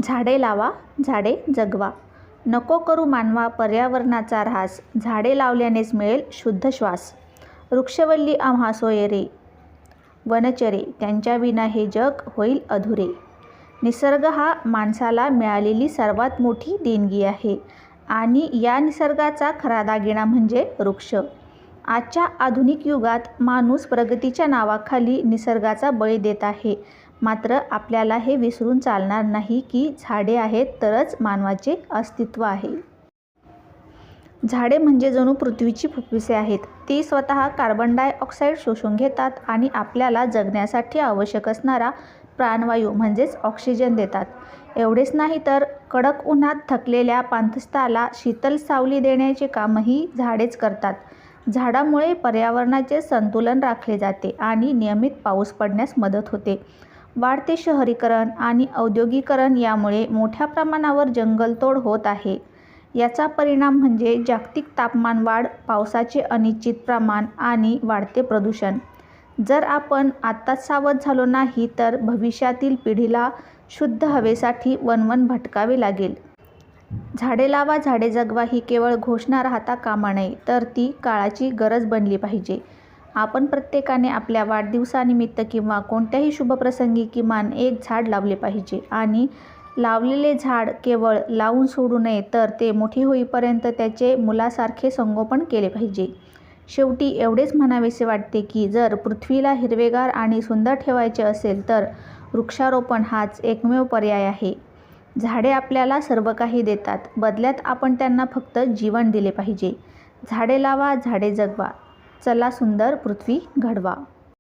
झाडे लावा, झाडे जगवा. नको करू मानवा पर्यावरणाचा ऱ्हास, झाडे लावल्यानेच मिळेल शुद्ध श्वास. वृक्षवल्ली आम्हा सोयरे, वनचरे, त्यांच्याविना हे जग होईल अधुरे. निसर्ग हा माणसाला मिळालेली सर्वात मोठी देणगी आहे आणि या निसर्गाचा खरा दागिना म्हणजे वृक्ष. आजच्या आधुनिक युगात माणूस प्रगतीच्या नावाखाली निसर्गाचा बळी देत आहे. मात्र आपल्याला हे विसरून चालणार नाही की झाडे आहेत तरच मानवाचे अस्तित्व आहे. झाडे म्हणजे जणू पृथ्वीची फुफ्फुसे आहेत. ती स्वतः कार्बन डायऑक्साईड शोषून घेतात आणि आपल्याला जगण्यासाठी आवश्यक असणारा प्राणवायू म्हणजेच ऑक्सिजन देतात. एवढेच नाही तर कडक उन्हात थकलेल्या पाणथस्ताला शीतल सावली देण्याचे कामही झाडेच करतात. झाडामुळे पर्यावरणाचे संतुलन राखले जाते आणि नियमित पाऊस पडण्यास मदत होते. वाढते शहरीकरण आणि औद्योगिकरण यामुळे मोठ्या प्रमाणावर जंगलतोड होत आहे. याचा परिणाम म्हणजे जागतिक तापमानवाढ, पावसाचे अनिश्चित प्रमाण आणि वाढते प्रदूषण. जर आपण आत्ताच सावध झालो नाही तर भविष्यातील पिढीला शुद्ध हवेसाठी वणवण भटकावे लागेल. झाडे लावा, झाडे जगवा ही केवळ घोषणा राहता कामा नये, तर ती काळाची गरज बनली पाहिजे. आपण प्रत्येकाने आपल्या वाढदिवसानिमित्त किंवा कोणत्याही शुभप्रसंगी किमान एक झाड लावले पाहिजे आणि लावलेले झाड केवळ लावून सोडू नये, तर ते मोठे होईपर्यंत त्याचे मुलासारखे संगोपन केले पाहिजे. शेवटी एवढेच म्हणावेसे वाटते की जर पृथ्वीला हिरवेगार आणि सुंदर ठेवायचे असेल तर वृक्षारोपण हाच एकमेव पर्याय आहे. झाडे आपल्याला सर्व काही देतात, बदल्यात आपण त्यांना फक्त जीवन दिले पाहिजे. झाडे लावा, झाडे जगवा. चला सुंदर पृथ्वी घडवा.